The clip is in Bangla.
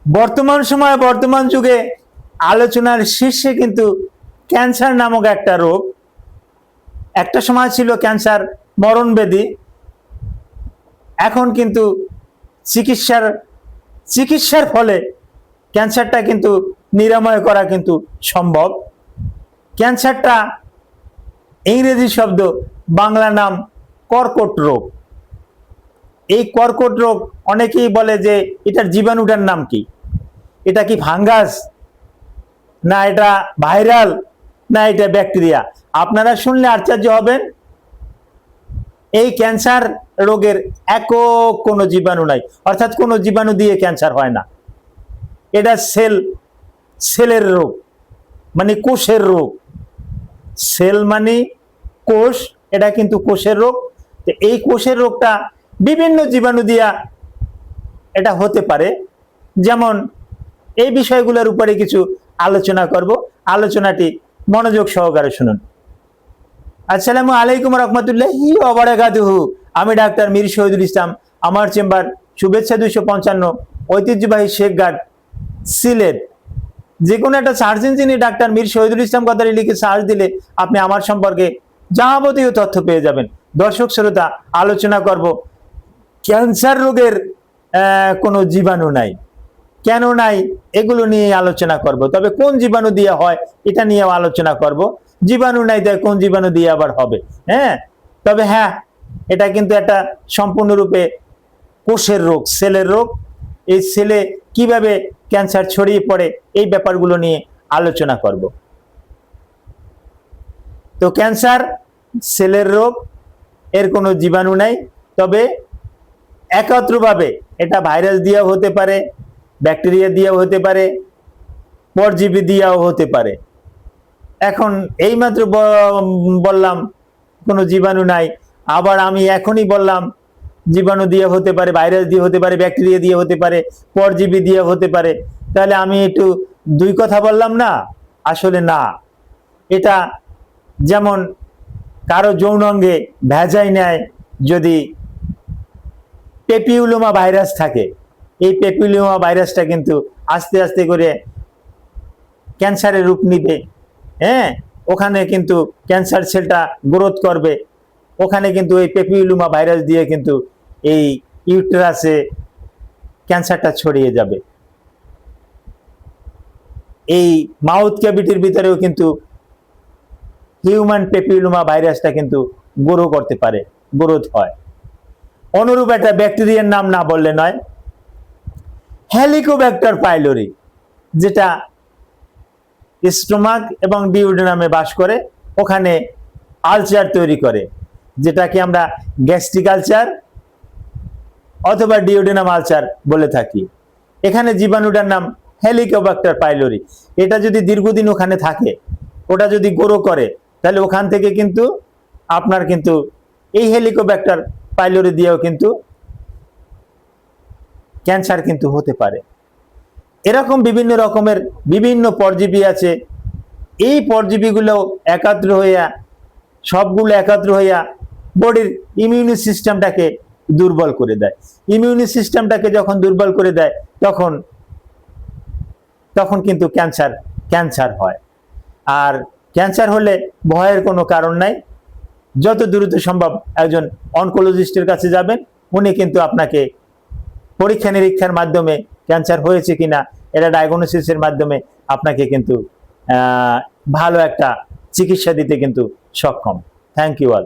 বর্তমান সময়ে বর্তমান যুগে আলোচনার শীর্ষে কিন্তু ক্যান্সার নামক একটা রোগ। একটা সময় ছিল ক্যান্সার মরণব্যাধি, এখন কিন্তু চিকিৎসার ফলে ক্যান্সারটা কিন্তু নিরাময় করা কিন্তু সম্ভব। ক্যান্সারটা ইংরেজি শব্দ, বাংলা নাম কর্কট রোগ। এই কর্কট রোগ অনেকেই বলে যে এটার জীবাণুটার নাম কি, এটা কি ফাঙ্গাস, না এটা ভাইরাল, না এটা ব্যাকটেরিয়া। আপনারা শুনলে আশ্চর্য হবেন, এই ক্যান্সার রোগের একক কোনো জীবাণু নাই, অর্থাৎ কোনো জীবাণু দিয়ে ক্যান্সার হয় না। এটা সেলের রোগ, মানে কোষের রোগ। সেল মানে কোষ, এটা কিন্তু কোষের রোগ। এই কোষের রোগটা বিভিন্ন জীবাণু দিয়া এটা হতে পারে। যেমন এই বিষয়গুলোর উপরে কিছু আলোচনা করব, আলোচনাটি মনোযোগ সহকারে শুনুন। আসসালামু আলাইকুম রহমতুল্লাহি ওয়া বারাকাতুহু। আমি ডাক্তার মীর শহীদুল ইসলাম, আমার চেম্বার শুভেচ্ছা 255, ঐতিহ্যবাহী শেখঘাট, সিলেট। যে কোনো একটা সার্চ ইঞ্জিনে ডাক্তার মীর শহীদুল ইসলাম কথাটি লিখে সার্চ দিলে আপনি আমার সম্পর্কে যাবতীয় তথ্য পেয়ে যাবেন। দর্শক শ্রোতা, আলোচনা করব ক্যান্সার রোগের কোনো জীবাণু নাই, কেন নাই, এগুলো নিয়ে আলোচনা করব। তবে কোন জীবাণু দিয়ে হয় এটা নিয়েও আলোচনা করব। জীবাণু নাই তাই কোন জীবাণু দিয়ে আবার হবে? তবে হ্যাঁ, এটা কিন্তু একটা সম্পূর্ণরূপে কোষের রোগ, সেলের রোগ। এই সেলে কিভাবে ক্যান্সার ছড়িয়ে পড়ে এই ব্যাপারগুলো নিয়ে আলোচনা করব। তো ক্যান্সার সেলের রোগ, এর কোনো জীবাণু নাই, তবে একত্রভাবে এটা ভাইরাস দিয়েও হতে পারে, ব্যাকটেরিয়া দিয়েও হতে পারে, পরজীবী দিয়েও হতে পারে। এখন এইমাত্র বললাম কোনো জীবাণু নাই, আবার আমি এখনই বললাম জীবাণু দিয়ে হতে পারে, ভাইরাস দিয়ে হতে পারে, ব্যাকটেরিয়া দিয়ে হতে পারে, পরজীবী দিয়ে হতে পারে। তাহলে আমি একটু দুই কথা বললাম না? আসলে না। এটা যেমন কারো যৌনাঙ্গে ভেজাই নেয়, যদি পেপিউলোমা ভাইরাস থাকে, এই পেপিউলোমা ভাইরাসটা কিন্তু আস্তে আস্তে করে ক্যান্সারের রূপ নিবে। ওখানে কিন্তু ক্যান্সার সেলটা গ্রোথ করবে, ওখানে কিন্তু এই পেপিউলোমা ভাইরাস দিয়ে কিন্তু এই ইউটেরাসে ক্যান্সারটা ছড়িয়ে যাবে। এই মাউথ ক্যাভিটির ভিতরেও কিন্তু হিউম্যান পেপিউলোমা ভাইরাসটা কিন্তু গ্রো করতে পারে, গ্রোথ হয়। অনুরূপ একটা ব্যাকটেরিয়ার নাম না বললে নয়, হেলিকোব্যাক্টার পাইলোরি, যেটা স্টোমাক এবং ডিউডেনামে বাস করে, ওখানে আলসার তৈরি করে, যেটাকে আমরা গ্যাস্ট্রিক আলসার অথবা ডিউডেনাম আলসার বলে থাকি। এখানে জীবাণুটার নাম হেলিকোব্যাক্টার পাইলোরি। এটা যদি দীর্ঘদিন ওখানে থাকে, ওটা যদি গ্রো করে, তাহলে ওখান থেকে কিন্তু আপনার কিন্তু এই হেলিকোব্যাক্টার পাইলোরি দিয়েও কিন্তু ক্যান্সার কিন্তু হতে পারে। এরকম বিভিন্ন রকমের বিভিন্ন পরজীবী আছে। এই পরজীবীগুলো সবগুলো একাত্র হইয়া বডির ইমিউনি সিস্টেমটাকে দুর্বল করে দেয়। ইমিউনি সিস্টেমটাকে যখন দুর্বল করে দেয়, তখন কিন্তু ক্যান্সার হয়। আর ক্যান্সার হলে ভয়ের কোনো কারণ নাই। যত দ্রুত সম্ভব একজন অনকোলজিস্টের কাছে যাবেন, উনি কিন্তু আপনাকে পরীক্ষা নিরীক্ষার মাধ্যমে ক্যান্সার হয়েছে কিনা এটা ডায়াগনোসিসের মাধ্যমে আপনাকে কিন্তু ভালো একটা চিকিৎসা দিতে কিন্তু সক্ষম। Thank you all.